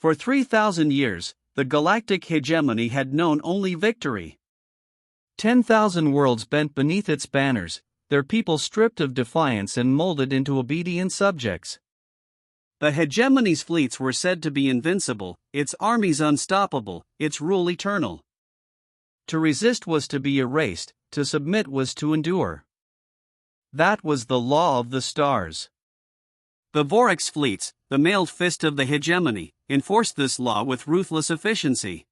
For 3,000 years, the galactic hegemony had known only victory. 10,000 worlds bent beneath its banners, their people stripped of defiance and molded into obedient subjects. The hegemony's fleets were said to be invincible, its armies unstoppable, its rule eternal. To resist was to be erased, to submit was to endure. That was the law of the stars. The Vorax fleets, the mailed fist of the hegemony, enforced this law with ruthless efficiency.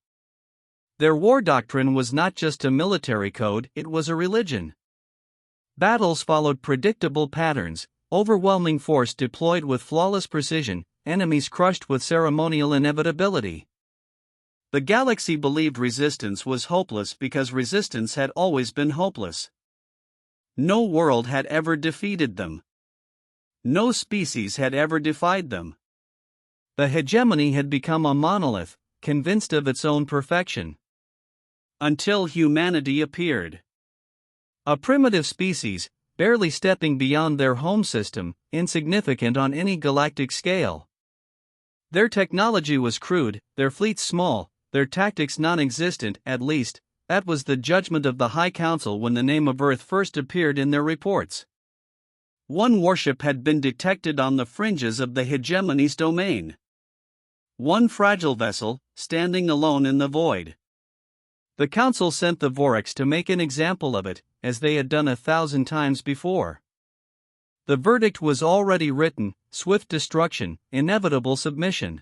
Their war doctrine was not just a military code, it was a religion. Battles followed predictable patterns, overwhelming force deployed with flawless precision, enemies crushed with ceremonial inevitability. The galaxy believed resistance was hopeless because resistance had always been hopeless. No world had ever defeated them. No species had ever defied them. The hegemony had become a monolith, convinced of its own perfection. Until humanity appeared. A primitive species, barely stepping beyond their home system, insignificant on any galactic scale. Their technology was crude, their fleets small, their tactics non-existent, at least, that was the judgment of the High Council when the name of Earth first appeared in their reports. One warship had been detected on the fringes of the hegemony's domain. One fragile vessel, standing alone in the void. The Council sent the Vorax to make an example of it, as they had done 1,000 times before. The verdict was already written: swift destruction, inevitable submission.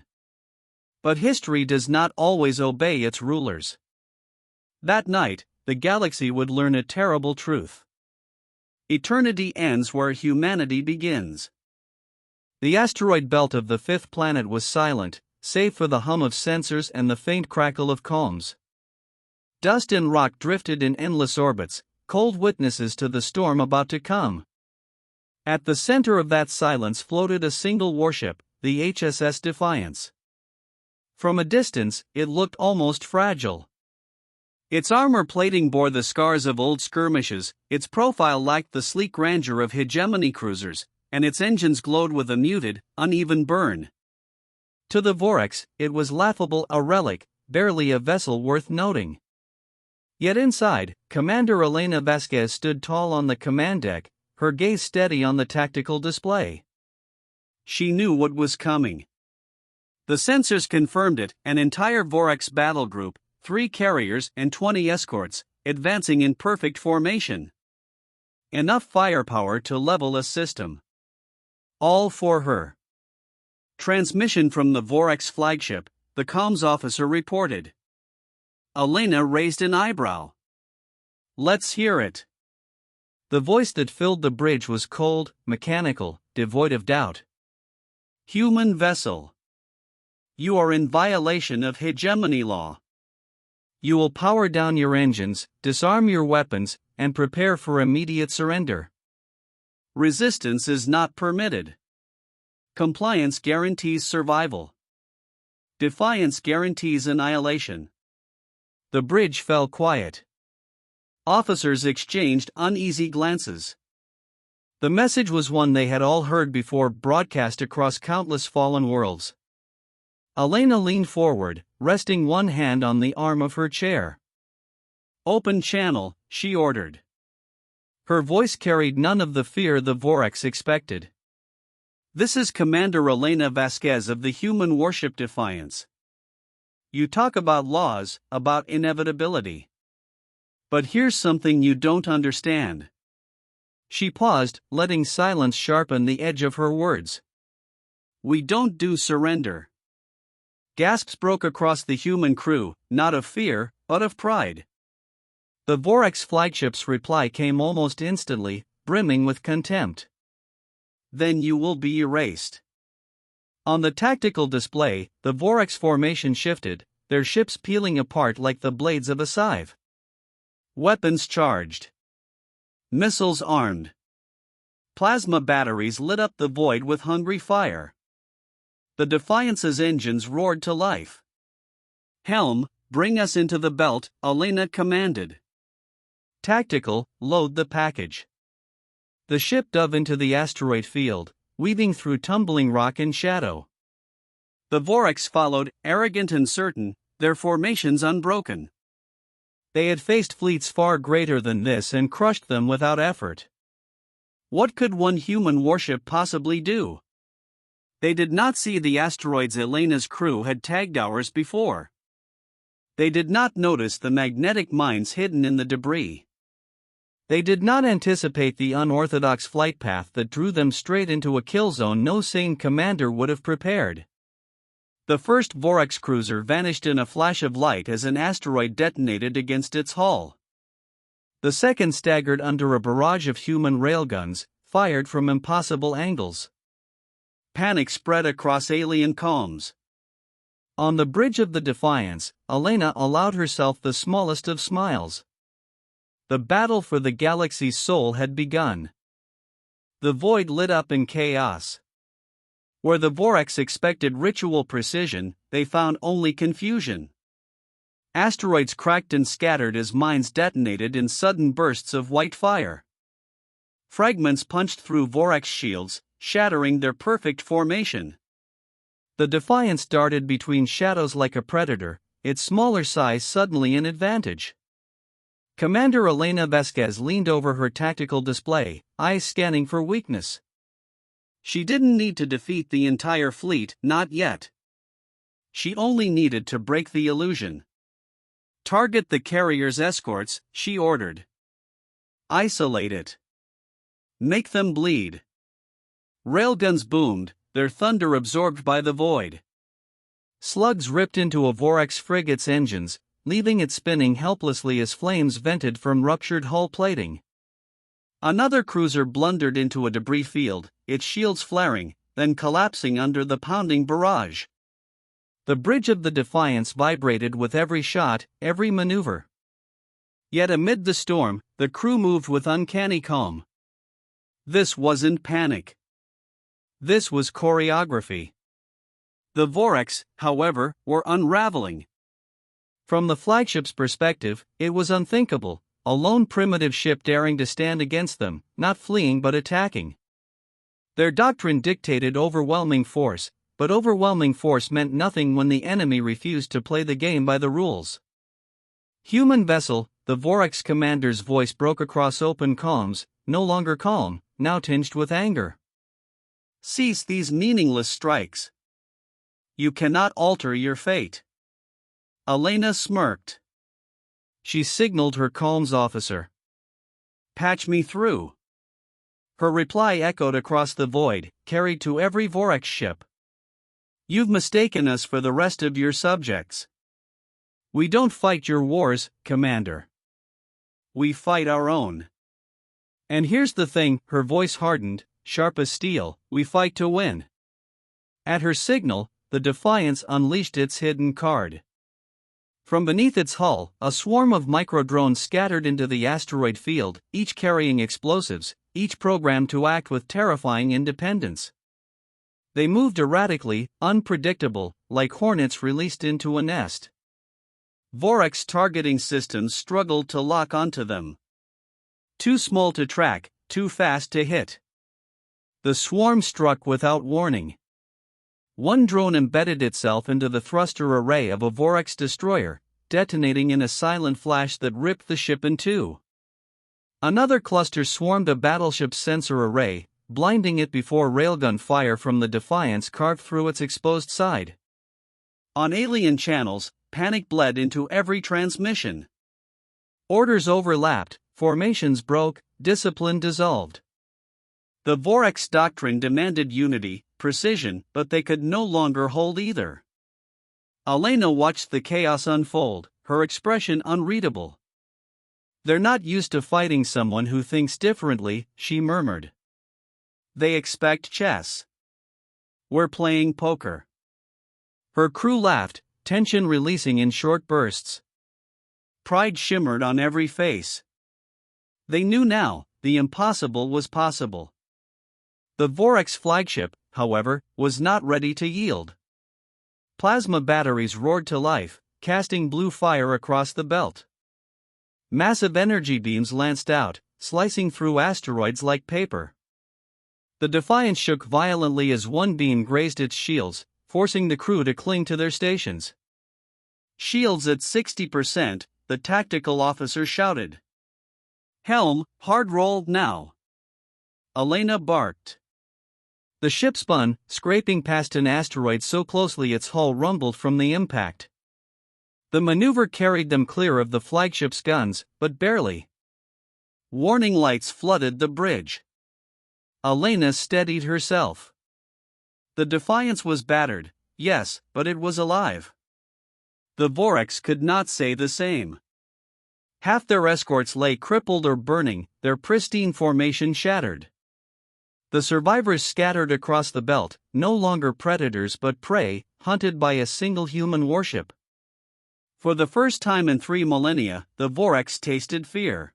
But history does not always obey its rulers. That night, the galaxy would learn a terrible truth. Eternity ends where humanity begins. The asteroid belt of the fifth planet was silent, save for the hum of sensors and the faint crackle of comms. Dust and rock drifted in endless orbits, cold witnesses to the storm about to come. At the center of that silence floated a single warship, the HSS Defiance. From a distance, it looked almost fragile. Its armor plating bore the scars of old skirmishes, its profile lacked the sleek grandeur of hegemony cruisers, and its engines glowed with a muted, uneven burn. To the Vorax, it was laughable, a relic, barely a vessel worth noting. Yet inside, Commander Elena Vasquez stood tall on the command deck, her gaze steady on the tactical display. She knew what was coming. The sensors confirmed it: an entire Vorax battle group, 3 carriers and 20 escorts, advancing in perfect formation. Enough firepower to level a system. All for her. Transmission from the Vorax flagship, the comms officer reported. Elena raised an eyebrow. Let's hear it. The voice that filled the bridge was cold, mechanical, devoid of doubt. Human vessel. You are in violation of hegemony law. You will power down your engines, disarm your weapons, and prepare for immediate surrender. Resistance is not permitted. Compliance guarantees survival. Defiance guarantees annihilation. The bridge fell quiet. Officers exchanged uneasy glances. The message was one they had all heard before, broadcast across countless fallen worlds. Elena leaned forward, resting one hand on the arm of her chair. Open channel, she ordered. Her voice carried none of the fear the Vorax expected. This is Commander Elena Vasquez of the human warship Defiance. You talk about laws, about inevitability. But here's something you don't understand. She paused, letting silence sharpen the edge of her words. We don't do surrender. Gasps broke across the human crew, not of fear, but of pride. The Vorax flagship's reply came almost instantly, brimming with contempt. Then you will be erased. On the tactical display, the Vorax formation shifted, their ships peeling apart like the blades of a scythe. Weapons charged. Missiles armed. Plasma batteries lit up the void with hungry fire. The Defiance's engines roared to life. Helm, bring us into the belt, Elena commanded. Tactical, load the package. The ship dove into the asteroid field, weaving through tumbling rock and shadow. The Vorax followed, arrogant and certain, their formations unbroken. They had faced fleets far greater than this and crushed them without effort. What could one human warship possibly do? They did not see the asteroids Elena's crew had tagged hours before. They did not notice the magnetic mines hidden in the debris. They did not anticipate the unorthodox flight path that drew them straight into a kill zone no sane commander would have prepared. The first Vorax cruiser vanished in a flash of light as an asteroid detonated against its hull. The second staggered under a barrage of human railguns, fired from impossible angles. Panic spread across alien calms. On the bridge of the Defiance, Elena allowed herself the smallest of smiles. The battle for the galaxy's soul had begun. The void lit up in chaos. Where the Vorax expected ritual precision, they found only confusion. Asteroids cracked and scattered as mines detonated in sudden bursts of white fire. Fragments punched through Vorax shields, shattering their perfect formation. The Defiance darted between shadows like a predator, its smaller size suddenly an advantage. Commander Elena Vasquez leaned over her tactical display, eyes scanning for weakness. She didn't need to defeat the entire fleet, not yet. She only needed to break the illusion. Target the carrier's escorts, she ordered. Isolate it. Make them bleed. Railguns boomed, their thunder absorbed by the void. Slugs ripped into a Vorax frigate's engines, leaving it spinning helplessly as flames vented from ruptured hull plating. Another cruiser blundered into a debris field, its shields flaring, then collapsing under the pounding barrage. The bridge of the Defiance vibrated with every shot, every maneuver. Yet amid the storm, the crew moved with uncanny calm. This wasn't panic. This was choreography. The Vorax, however, were unraveling. From the flagship's perspective, it was unthinkable, a lone primitive ship daring to stand against them, not fleeing but attacking. Their doctrine dictated overwhelming force, but overwhelming force meant nothing when the enemy refused to play the game by the rules. Human vessel, the Vorax commander's voice broke across open calms, no longer calm, now tinged with anger. Cease these meaningless strikes. You cannot alter your fate. Elena smirked. She signaled her comms officer. Patch me through. Her reply echoed across the void, carried to every Vorax ship. You've mistaken us for the rest of your subjects. We don't fight your wars, Commander. We fight our own. And here's the thing, her voice hardened, sharp as steel, we fight to win. At her signal, the Defiance unleashed its hidden card. From beneath its hull, a swarm of microdrones scattered into the asteroid field, each carrying explosives, each programmed to act with terrifying independence. They moved erratically, unpredictable, like hornets released into a nest. Vorax targeting systems struggled to lock onto them. Too small to track, too fast to hit. The swarm struck without warning. One drone embedded itself into the thruster array of a Vorax destroyer, detonating in a silent flash that ripped the ship in two. Another cluster swarmed a battleship's sensor array, blinding it before railgun fire from the Defiance carved through its exposed side. On alien channels, panic bled into every transmission. Orders overlapped, formations broke, discipline dissolved. The Vorax doctrine demanded unity, precision, but they could no longer hold either. Elena watched the chaos unfold, her expression unreadable. They're not used to fighting someone who thinks differently, she murmured. They expect chess. We're playing poker. Her crew laughed, tension releasing in short bursts. Pride shimmered on every face. They knew now, the impossible was possible. The Vorax flagship, however, was not ready to yield. Plasma batteries roared to life, casting blue fire across the belt. Massive energy beams lanced out, slicing through asteroids like paper. The Defiance shook violently as one beam grazed its shields, forcing the crew to cling to their stations. "Shields at 60%, the tactical officer shouted. "Helm, hard roll now." Elena barked. The ship spun, scraping past an asteroid so closely its hull rumbled from the impact. The maneuver carried them clear of the flagship's guns, but barely. Warning lights flooded the bridge. Elena steadied herself. The Defiance was battered, yes, but it was alive. The Vorax could not say the same. Half their escorts lay crippled or burning, their pristine formation shattered. The survivors scattered across the belt, no longer predators but prey, hunted by a single human warship. For the first time in 3 millennia, the Vorax tasted fear.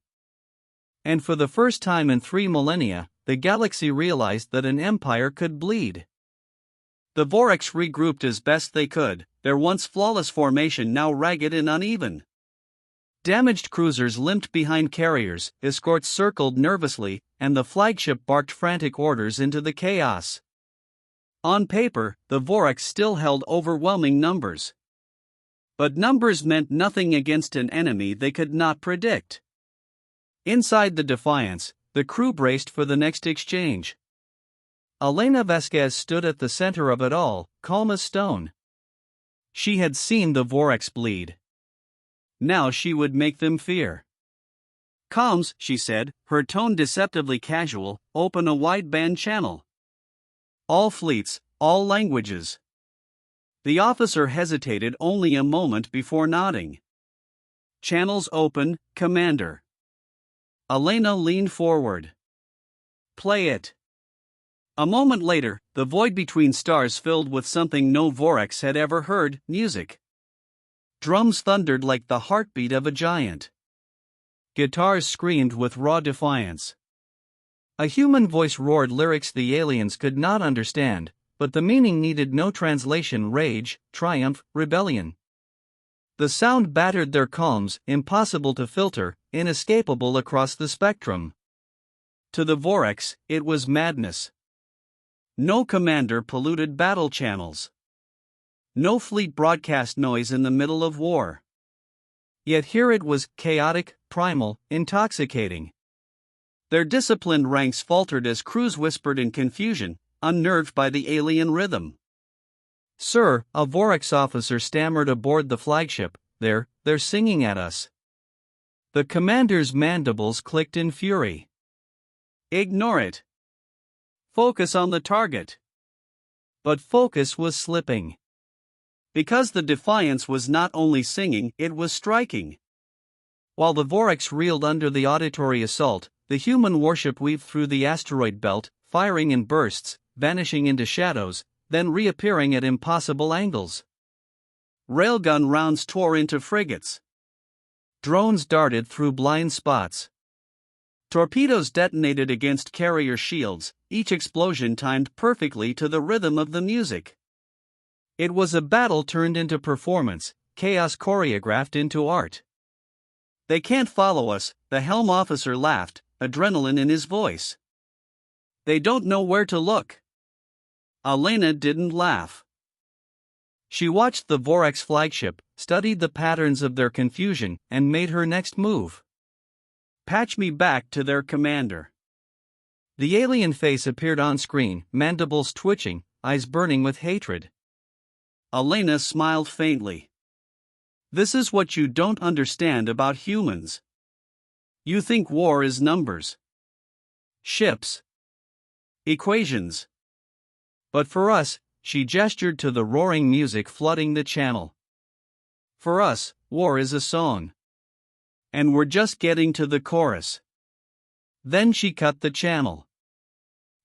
And for the first time in 3 millennia, the galaxy realized that an empire could bleed. The Vorax regrouped as best they could, their once flawless formation now ragged and uneven. Damaged cruisers limped behind carriers, escorts circled nervously, and the flagship barked frantic orders into the chaos. On paper, the Vorax still held overwhelming numbers. But numbers meant nothing against an enemy they could not predict. Inside the Defiance, the crew braced for the next exchange. Elena Vasquez stood at the center of it all, calm as stone. She had seen the Vorax bleed. Now she would make them fear. "Comms," she said, her tone deceptively casual, "open a wideband channel. All fleets, all languages." The officer hesitated only a moment before nodding. "Channels open, Commander." Elena leaned forward. "Play it." A moment later, the void between stars filled with something no Vorax had ever heard, music. Drums thundered like the heartbeat of a giant. Guitars screamed with raw defiance. A human voice roared lyrics the aliens could not understand, but the meaning needed no translation: rage, triumph, rebellion. The sound battered their calms, impossible to filter, inescapable across the spectrum. To the Vorax, it was madness. No commander polluted battle channels. No fleet broadcast noise in the middle of war. Yet here it was, chaotic, primal, intoxicating. Their disciplined ranks faltered as crews whispered in confusion, unnerved by the alien rhythm. "Sir," a Vorax officer stammered aboard the flagship, they're singing at us." The commander's mandibles clicked in fury. "Ignore it. Focus on the target." But focus was slipping. Because the Defiance was not only singing, it was striking. While the Vorax reeled under the auditory assault, the human warship weaved through the asteroid belt, firing in bursts, vanishing into shadows, then reappearing at impossible angles. Railgun rounds tore into frigates. Drones darted through blind spots. Torpedoes detonated against carrier shields, each explosion timed perfectly to the rhythm of the music. It was a battle turned into performance, chaos choreographed into art. "They can't follow us," the helm officer laughed, adrenaline in his voice. "They don't know where to look." Elena didn't laugh. She watched the Vorax flagship, studied the patterns of their confusion, and made her next move. "Patch me back to their commander." The alien face appeared on screen, mandibles twitching, eyes burning with hatred. Elena smiled faintly. "This is what you don't understand about humans. You think war is numbers, ships, equations. But for us," she gestured to the roaring music flooding the channel. "For us, war is a song. And we're just getting to the chorus." Then she cut the channel.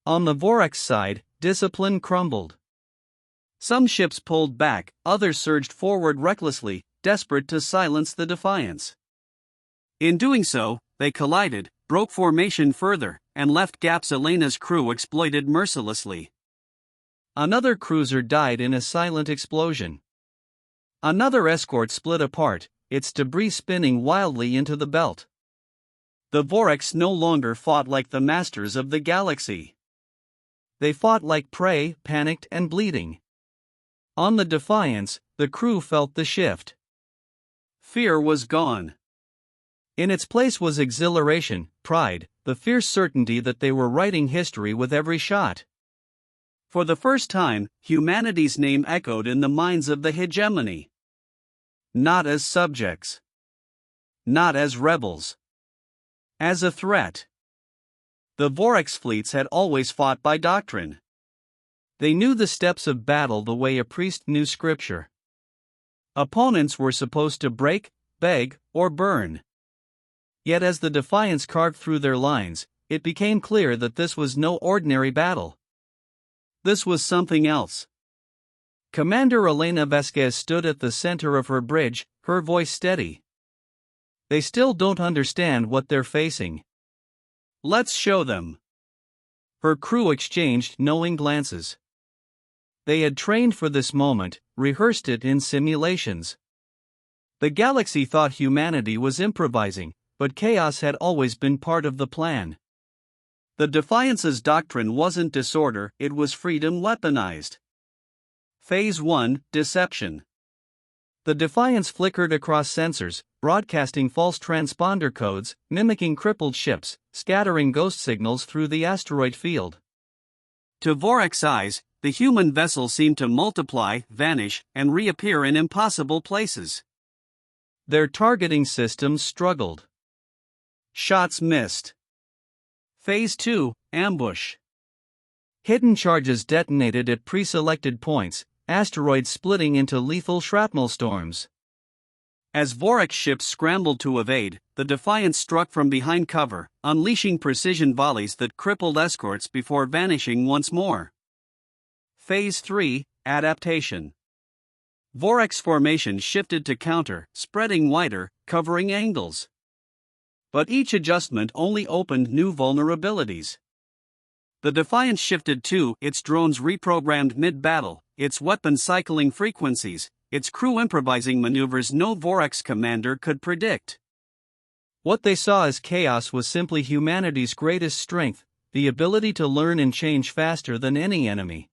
On the Vorax side, discipline crumbled. Some ships pulled back, others surged forward recklessly, desperate to silence the Defiance. In doing so, they collided, broke formation further, and left gaps Elena's crew exploited mercilessly. Another cruiser died in a silent explosion. Another escort split apart, its debris spinning wildly into the belt. The Vorax no longer fought like the masters of the galaxy. They fought like prey, panicked and bleeding. On the Defiance, the crew felt the shift. Fear was gone. In its place was exhilaration, pride, the fierce certainty that they were writing history with every shot. For the first time, humanity's name echoed in the minds of the hegemony. Not as subjects. Not as rebels. As a threat. The Vorax fleets had always fought by doctrine. They knew the steps of battle the way a priest knew scripture. Opponents were supposed to break, beg, or burn. Yet as the Defiance carved through their lines, it became clear that this was no ordinary battle. This was something else. Commander Elena Vasquez stood at the center of her bridge, her voice steady. They still don't understand what they're facing. Let's show them. Her crew exchanged knowing glances. They had trained for this moment, rehearsed it in simulations. The galaxy thought humanity was improvising, but chaos had always been part of the plan. The Defiance's doctrine wasn't disorder, it was freedom weaponized. Phase 1, Deception. The Defiance flickered across sensors, broadcasting false transponder codes, mimicking crippled ships, scattering ghost signals through the asteroid field. To Vorax eyes, the human vessel seemed to multiply, vanish, and reappear in impossible places. Their targeting systems struggled. Shots missed. Phase 2, Ambush. Hidden charges detonated at pre-selected points, asteroids splitting into lethal shrapnel storms. As Vorax ships scrambled to evade, the Defiance struck from behind cover, unleashing precision volleys that crippled escorts before vanishing once more. Phase 3, Adaptation. Vorax formation shifted to counter, spreading wider, covering angles. But each adjustment only opened new vulnerabilities. The Defiance shifted too, its drones reprogrammed mid-battle, its weapons cycling frequencies, its crew improvising maneuvers no Vorax commander could predict. What they saw as chaos was simply humanity's greatest strength, the ability to learn and change faster than any enemy.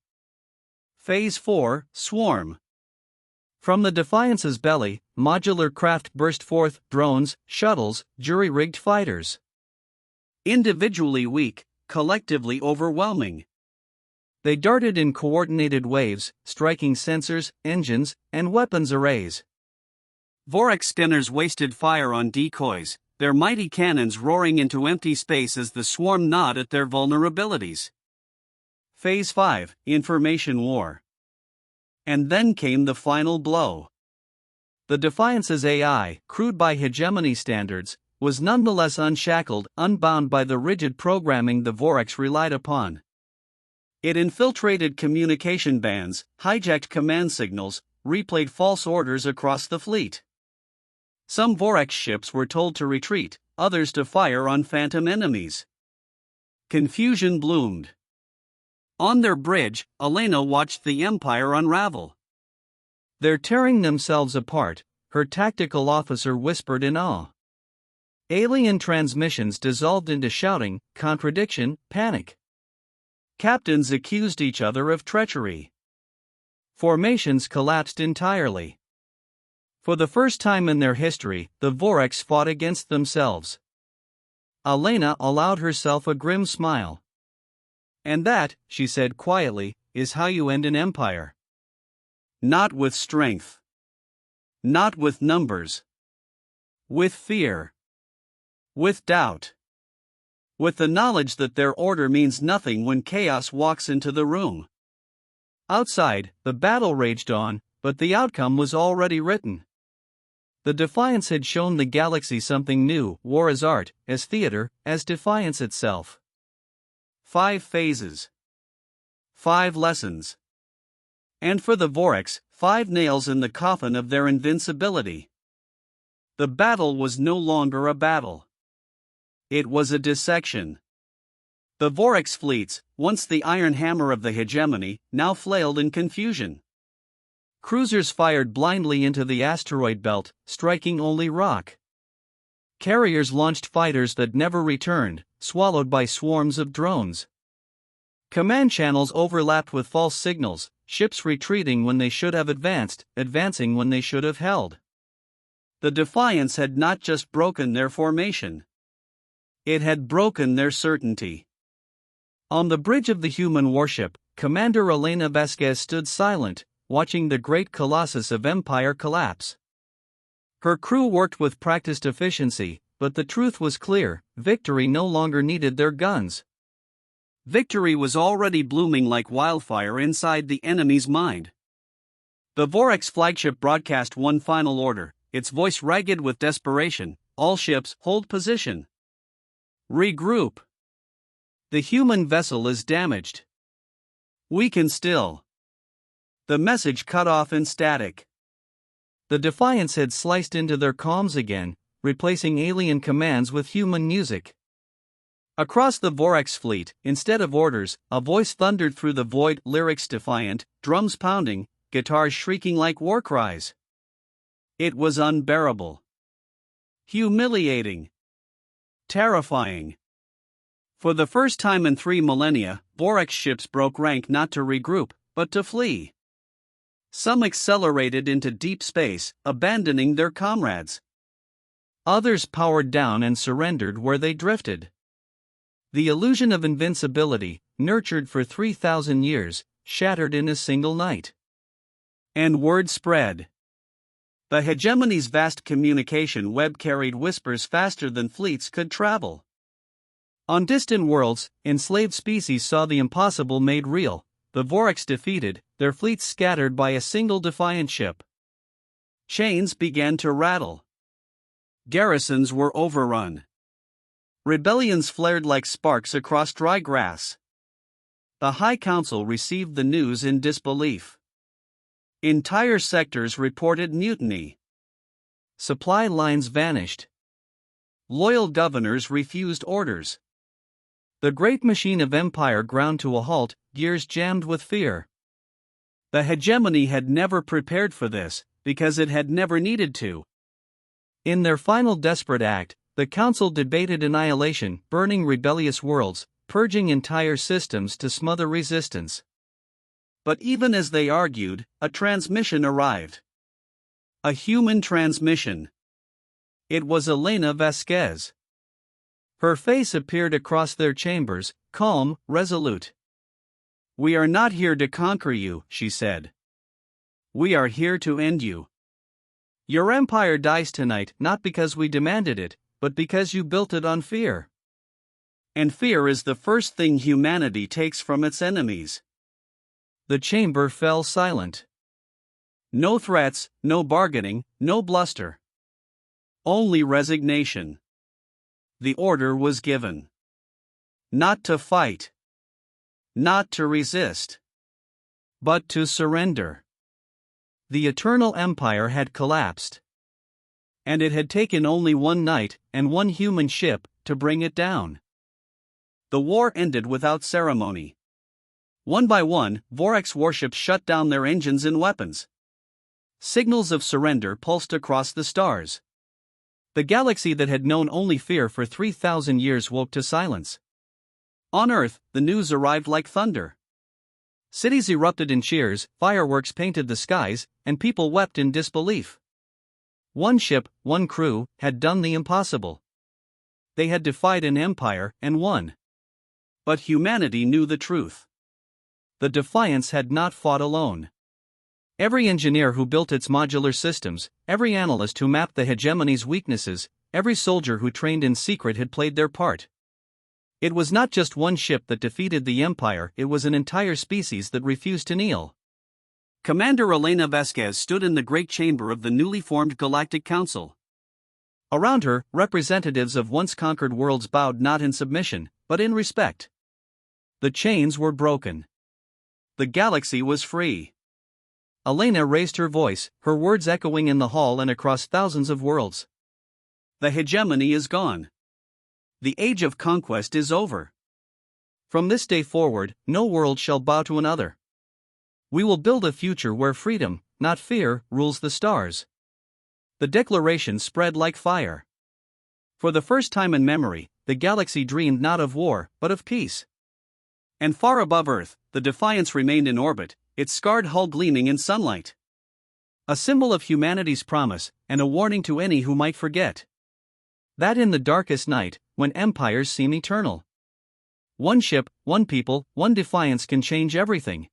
Phase 4, Swarm. From the Defiance's belly, modular craft burst forth, drones, shuttles, jury-rigged fighters. Individually weak, collectively overwhelming. They darted in coordinated waves, striking sensors, engines, and weapons arrays. Vorax scanners wasted fire on decoys, their mighty cannons roaring into empty space as the swarm gnawed at their vulnerabilities. Phase 5, Information War. And then came the final blow. The Defiance's AI, crude by hegemony standards, was nonetheless unshackled, unbound by the rigid programming the Vorax relied upon. It infiltrated communication bands, hijacked command signals, replayed false orders across the fleet. Some Vorax ships were told to retreat, others to fire on phantom enemies. Confusion bloomed. On their bridge, Elena watched the Empire unravel. They're tearing themselves apart, her tactical officer whispered in awe. Alien transmissions dissolved into shouting, contradiction, panic. Captains accused each other of treachery. Formations collapsed entirely. For the first time in their history, the Vorax fought against themselves. Elena allowed herself a grim smile. And that, she said quietly, is how you end an empire. Not with strength. Not with numbers. With fear. With doubt. With the knowledge that their order means nothing when chaos walks into the room. Outside, the battle raged on, but the outcome was already written. The Defiance had shown the galaxy something new, war as art, as theater, as Defiance itself. 5 phases. 5 lessons. And for the Vorax, 5 nails in the coffin of their invincibility. The battle was no longer a battle. It was a dissection. The Vorax fleets, once the iron hammer of the hegemony, now flailed in confusion. Cruisers fired blindly into the asteroid belt, striking only rock. Carriers launched fighters that never returned, swallowed by swarms of drones. Command channels overlapped with false signals, ships retreating when they should have advanced, advancing when they should have held. The Defiance had not just broken their formation. It had broken their certainty. On the bridge of the human warship, Commander Elena Vasquez stood silent, watching the great colossus of Empire collapse. Her crew worked with practiced efficiency, but the truth was clear: victory no longer needed their guns. Victory was already blooming like wildfire inside the enemy's mind. The Vorax flagship broadcast one final order, its voice ragged with desperation: all ships, hold position. Regroup. The human vessel is damaged. We can still. The message cut off in static. The Defiance had sliced into their comms again, replacing alien commands with human music. Across the Vorax fleet, instead of orders, a voice thundered through the void, lyrics defiant, drums pounding, guitars shrieking like war cries. It was unbearable. Humiliating. Terrifying. For the first time in 3 millennia, Vorax ships broke rank not to regroup, but to flee. Some accelerated into deep space, abandoning their comrades. Others powered down and surrendered where they drifted. The illusion of invincibility, nurtured for 3,000 years, shattered in a single night. And word spread. The hegemony's vast communication web carried whispers faster than fleets could travel. On distant worlds, enslaved species saw the impossible made real, the Vorax defeated, their fleets scattered by a single Defiant ship. Chains began to rattle. Garrisons were overrun. Rebellions flared like sparks across dry grass. The High Council received the news in disbelief. Entire sectors reported mutiny. Supply lines vanished. Loyal governors refused orders. The great machine of empire ground to a halt, gears jammed with fear. The hegemony had never prepared for this, because it had never needed to. In their final desperate act, the Council debated annihilation, burning rebellious worlds, purging entire systems to smother resistance. But even as they argued, a transmission arrived. A human transmission. It was Elena Vasquez. Her face appeared across their chambers, calm, resolute. "We are not here to conquer you," she said. "We are here to end you. Your empire dies tonight not because we demanded it, but because you built it on fear. And fear is the first thing humanity takes from its enemies." The chamber fell silent. No threats, no bargaining, no bluster. Only resignation. The order was given. Not to fight. Not to resist. But to surrender. The eternal empire had collapsed. And it had taken only one night and one human ship to bring it down. The war ended without ceremony. One by one, Vorax warships shut down their engines and weapons. Signals of surrender pulsed across the stars. The galaxy that had known only fear for 3,000 years woke to silence. On Earth, the news arrived like thunder. Cities erupted in cheers, fireworks painted the skies, and people wept in disbelief. One ship, one crew, had done the impossible. They had defied an empire and won. But humanity knew the truth. The Defiance had not fought alone. Every engineer who built its modular systems, every analyst who mapped the hegemony's weaknesses, every soldier who trained in secret had played their part. It was not just one ship that defeated the Empire, it was an entire species that refused to kneel. Commander Elena Vasquez stood in the great chamber of the newly formed Galactic Council. Around her, representatives of once conquered worlds bowed not in submission, but in respect. The chains were broken. The galaxy was free. Elena raised her voice, her words echoing in the hall and across thousands of worlds. The hegemony is gone. The age of conquest is over. From this day forward, no world shall bow to another. We will build a future where freedom, not fear, rules the stars. The declaration spread like fire. For the first time in memory, the galaxy dreamed not of war, but of peace. And far above Earth, the Defiance remained in orbit, its scarred hull gleaming in sunlight. A symbol of humanity's promise, and a warning to any who might forget. That in the darkest night, when empires seem eternal, one ship, one people, one Defiance can change everything.